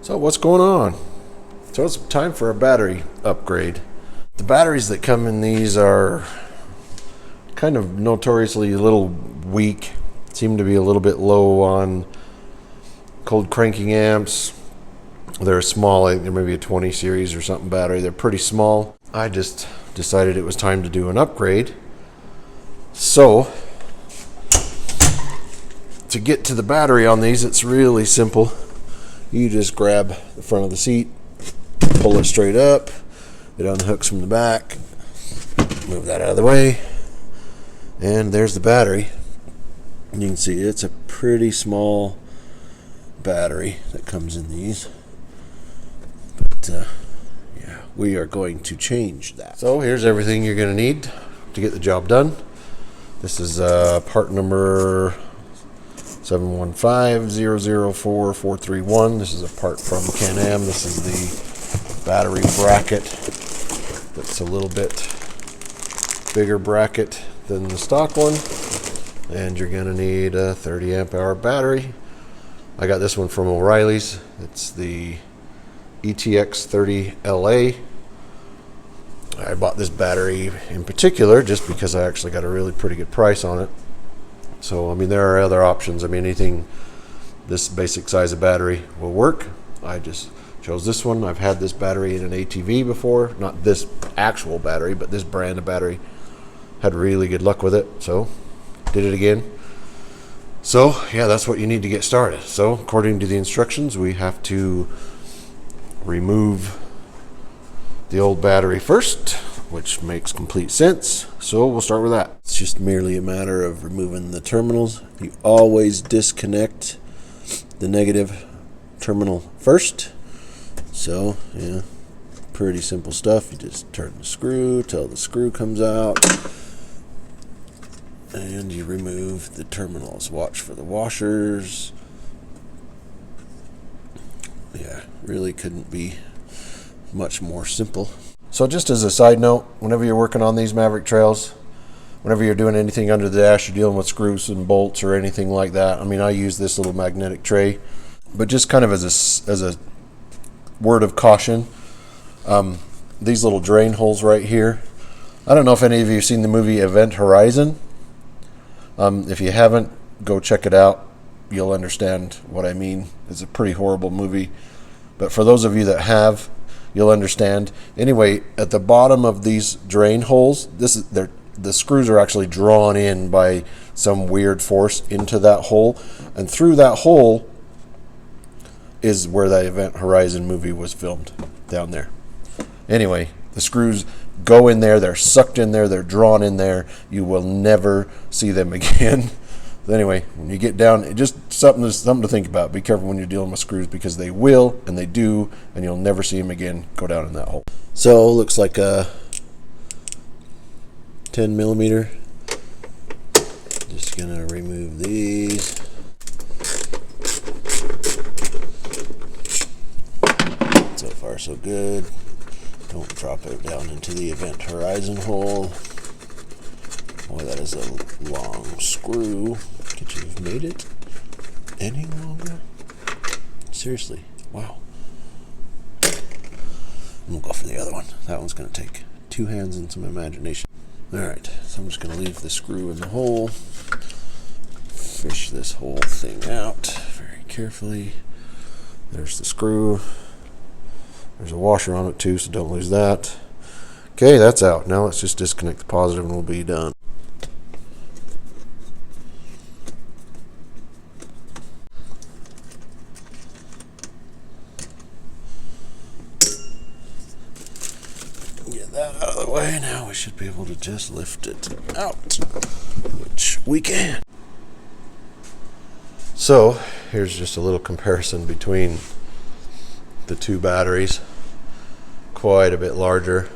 So what's going on? So it's time for a battery upgrade. The batteries that come in these are kind of notoriously a little weak, seem to be a little bit low on cold cranking amps. They're small, I think they're maybe a 20 series or something battery. They're pretty small. I just decided it was time to do an upgrade. So to get to the battery on these, it's really simple. You just grab the front of the seat, pull it straight up, it unhooks from the back, move that out of the way, and there's the battery. You can see it's a pretty small battery that comes in these. But yeah, we are going to change that. So here's everything you're going to need to get the job done. This is part number 715-004-431. This is a part from Can Am. This is the battery bracket. That's a little bit bigger bracket than the stock one. And you're going to need a 30 amp hour battery. I got this one from O'Reilly's. It's the ETX 30LA. I bought this battery in particular just because I actually got a really pretty good price on it. So, I mean, there are other options. I mean, anything this basic size of battery will work. I just chose this one. I've had this battery in an ATV before. Not this actual battery, but this brand of battery. Had really good luck with it, so did it again. So, yeah, that's what you need to get started. So, according to the instructions, we have to remove the old battery first, which makes complete sense. So we'll start with that. It's just merely a matter of removing the terminals. You always disconnect the negative terminal first. So, yeah, pretty simple stuff. You just turn the screw till the screw comes out, and you remove the terminals. Watch for the washers. Yeah, really couldn't be much more simple. So just as a side note, whenever you're working on these Maverick Trails, whenever you're doing anything under the dash, you're dealing with screws and bolts or anything like that. I mean, I use this little magnetic tray, but just kind of as a word of caution, these little drain holes right here. I don't know if any of you have seen the movie Event Horizon. If you haven't, go check it out. You'll understand what I mean. It's a pretty horrible movie, but for those of you that have, you'll understand. Anyway, at the bottom of these drain holes, the screws are actually drawn in by some weird force into that hole, and through that hole is where that Event Horizon movie was filmed, down there. Anyway, the screws go in there, they're sucked in there, they're drawn in there. You will never see them again. Anyway, when you get down, just something to think about. Be careful when you're dealing with screws, because they will, and they do, and you'll never see them again go down in that hole. So, looks like a 10 millimeter. Just gonna remove these. So far, so good. Don't drop it down into the Event Horizon hole. Boy, that is a long screw. Could you have made it any longer? Seriously, wow. We'll go for the other one. That one's going to take 2 hands and some imagination. Alright, so I'm just going to leave the screw in the hole. Fish this whole thing out very carefully. There's the screw. There's a washer on it too, so don't lose that. Okay, that's out. Now let's just disconnect the positive and we'll be done. Get that out of the way. Now we should be able to just lift it out, which we can. So here's just a little comparison between the two batteries. Quite a bit larger.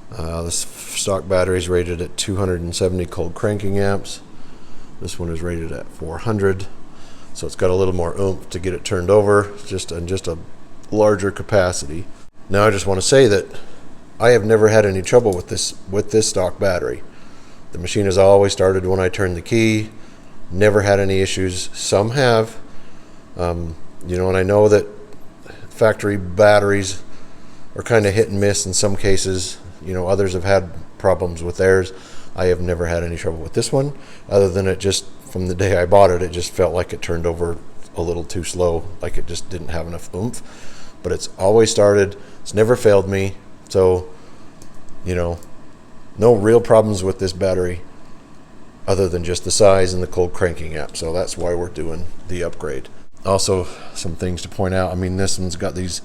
This stock battery is rated at 270 cold cranking amps. This one is rated at 400, so it's got a little more oomph to get it turned over, just a larger capacity. Now I just want to say that I have never had any trouble with this stock battery. The machine has always started when I turn the key. Never had any issues. Some have, and I know that factory batteries are kind of hit and miss in some cases. You know, others have had problems with theirs. I have never had any trouble with this one, other than it just, from the day I bought it, it just felt like it turned over a little too slow, like it just didn't have enough oomph. But it's always started. It's never failed me. So, you know, no real problems with this battery other than just the size and the cold cranking app. So that's why we're doing the upgrade. Also, some things to point out. I mean, this one's got these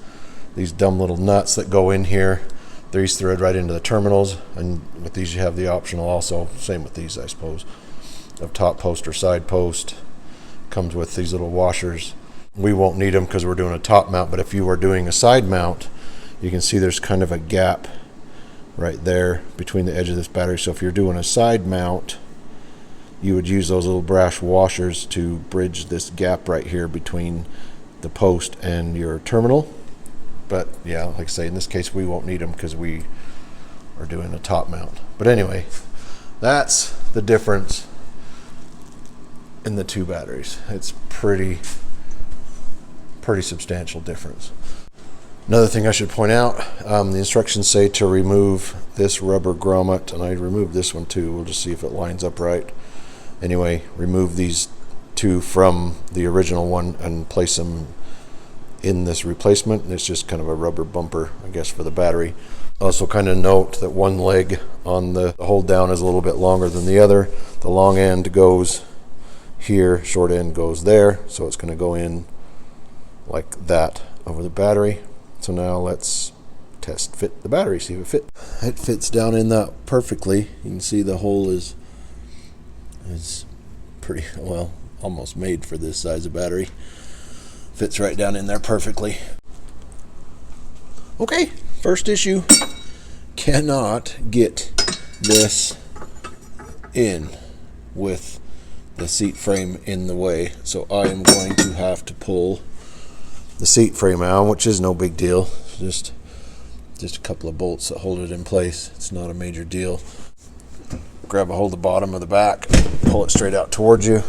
dumb little nuts that go in here. These thread right into the terminals, and with these you have the optional also, same with these I suppose, of top post or side post. Comes with these little washers. We won't need them because we're doing a top mount, but if you were doing a side mount, you can see there's kind of a gap right there between the edge of this battery. So if you're doing a side mount, you would use those little brass washers to bridge this gap right here between the post and your terminal. But yeah, like I say, in this case we won't need them because we are doing a top mount. But anyway, that's the difference in the two batteries. It's pretty substantial difference. Another thing I should point out, the instructions say to remove this rubber grommet, and I removed this one too. We'll just see if it lines up right. Anyway, remove these two from the original one and place them in this replacement. It's just kind of a rubber bumper, I guess, for the battery. Also kind of note that one leg on the hold down is a little bit longer than the other. The long end goes here, short end goes there, so it's going to go in like that over the battery. So now let's test fit the battery, see if it fits. It fits down in that perfectly. You can see the hole is pretty well, almost made for this size of battery. Fits right down in there perfectly. Okay, first issue. Cannot get this in with the seat frame in the way, so I am going to have to pull the seat frame out, which is no big deal. Just a couple of bolts that hold it in place. It's not a major deal. Grab a hold of the bottom of the back, pull it straight out towards you,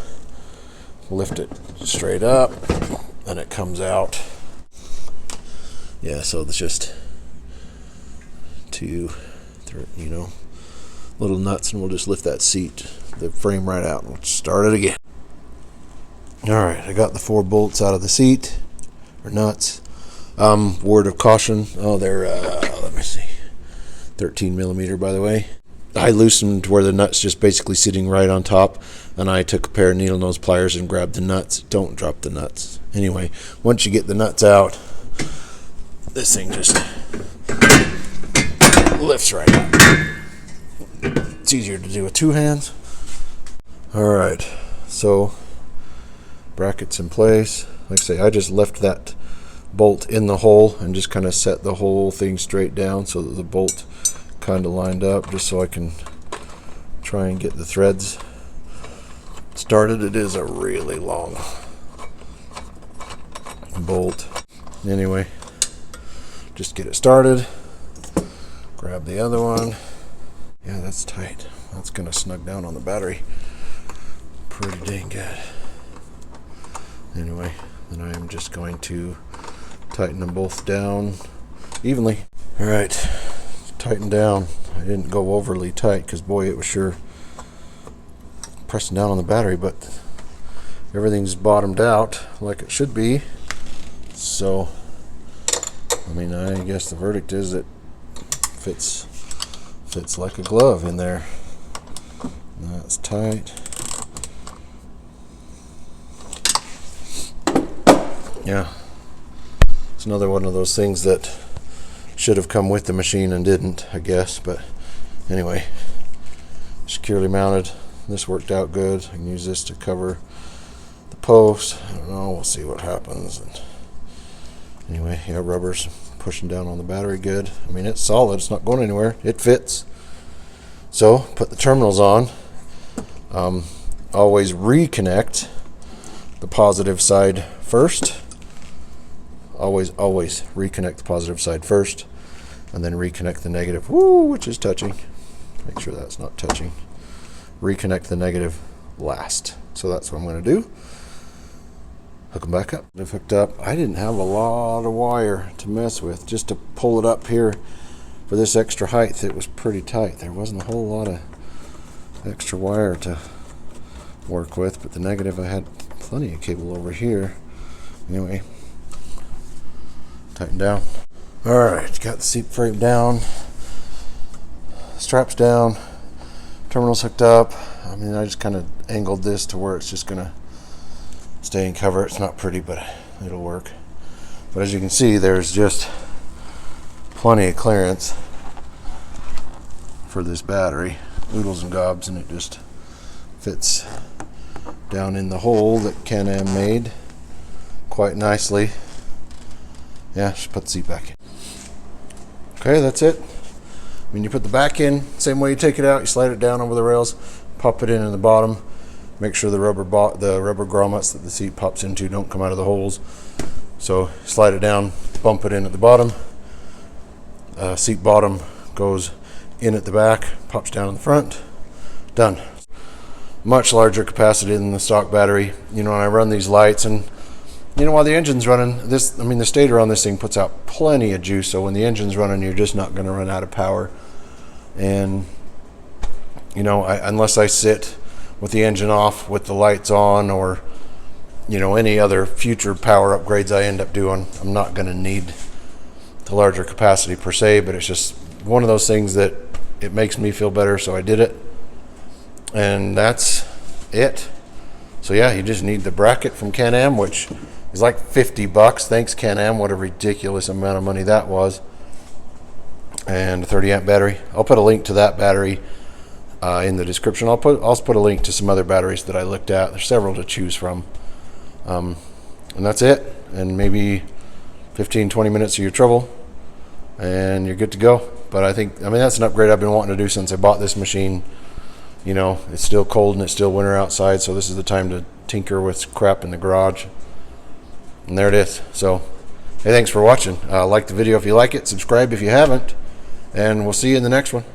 lift it straight up, and it comes out. Yeah, so it's just two, you know, little nuts, and we'll just lift that seat, the frame right out, and we'll start it again. Alright, I got the 4 bolts out of the seat, or nuts. Word of caution, they're, let me see, 13 millimeter by the way. I loosened where the nut's just basically sitting right on top, and I took a pair of needle nose pliers and grabbed the nuts. Don't drop the nuts. Anyway, once you get the nuts out, this thing just lifts right up. It's easier to do with 2 hands. Alright, so brackets in place. Like I say, I just left that bolt in the hole and just kind of set the whole thing straight down so that the bolt kind of lined up, just so I can try and get the threads started. It is a really long bolt. Anyway, just get it started. Grab the other one. Yeah, that's tight. That's gonna snug down on the battery pretty dang good. Anyway, then I am just going to tighten them both down evenly. All right, tighten down. I didn't go overly tight because boy, it was sure pressing down on the battery, but everything's bottomed out like it should be. So, I mean, I guess the verdict is it fits like a glove in there. That's tight. Yeah, it's another one of those things that should have come with the machine and didn't, I guess. But anyway, securely mounted. This worked out good. I can use this to cover the post. I don't know, we'll see what happens. And anyway, yeah, rubber's pushing down on the battery good. I mean, it's solid, it's not going anywhere, it fits. So put the terminals on. Always reconnect the positive side first. Always reconnect the positive side first, and then reconnect the negative, which is touching. Make sure that's not touching. Reconnect the negative last. So that's what I'm going to do. Hook them back up. They've hooked up. I didn't have a lot of wire to mess with. Just to pull it up here for this extra height, it was pretty tight. There wasn't a whole lot of extra wire to work with, but the negative, I had plenty of cable over here. Anyway, tighten down. All right, got the seat frame down, straps down, terminals hooked up. I mean, I just kind of angled this to where it's just gonna stay in cover. It's not pretty, but it'll work. But as you can see, there's just plenty of clearance for this battery, oodles and gobs, and it just fits down in the hole that Can Am made quite nicely. Yeah, just put the seat back in. Okay, that's it. When you put the back in, same way you take it out, you slide it down over the rails, pop it in the bottom. Make sure the rubber grommets that the seat pops into don't come out of the holes. So slide it down, bump it in at the bottom. Seat bottom goes in at the back, pops down in the front. Done. Much larger capacity than the stock battery. You know, when I run these lights, and you know, while the engine's running, the stator on this thing puts out plenty of juice. So when the engine's running, you're just not going to run out of power. And you know, unless I sit with the engine off with the lights on, or you know, any other future power upgrades I end up doing, I'm not going to need the larger capacity per se, but it's just one of those things that it makes me feel better, so I did it. And that's it. So yeah, you just need the bracket from Can Am, which is like $50. Thanks, Can Am. What a ridiculous amount of money that was. And a 30 amp battery. I'll put a link to that battery in the description. I'll also put a link to some other batteries that I looked at. There's several to choose from. And that's it. And maybe 15-20 minutes of your trouble and you're good to go. But I mean, that's an upgrade I've been wanting to do since I bought this machine. You know, it's still cold and it's still winter outside, so this is the time to tinker with crap in the garage. And there it is. So hey, thanks for watching. Like the video if you like it, subscribe if you haven't, and we'll see you in the next one.